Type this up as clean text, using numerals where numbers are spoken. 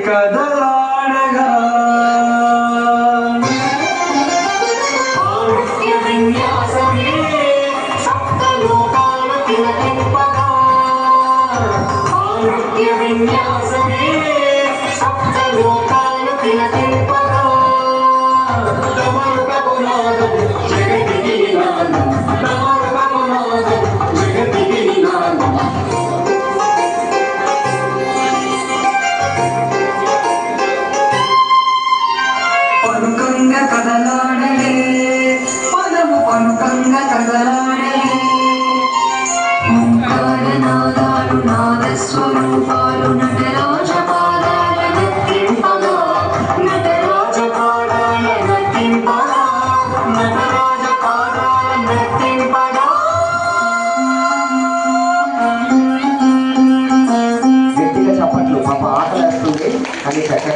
కదలాడగా విన్యాసమే సప్త లోకాలు తిలకింపగా నృత్య విన్యాసమే సప్త లోకాలు తిలకింపగా డమరుకపునాదం జగతికి నాదం డమరుకపునాదం జగతికి నాదం కదలాడలే పదము పనుకంగా కదలాడలే ఓంకారనాదాలు నాదస్వరూపాలు నటరాజ పాదాల నర్తింపగా నటరాజ పాదాల నర్తింపగా నటరాజ పాదాల నర్తింపగా గట్టిగా చప్పట్లు పాప ఆకలి వస్తుంది అని చక్కగా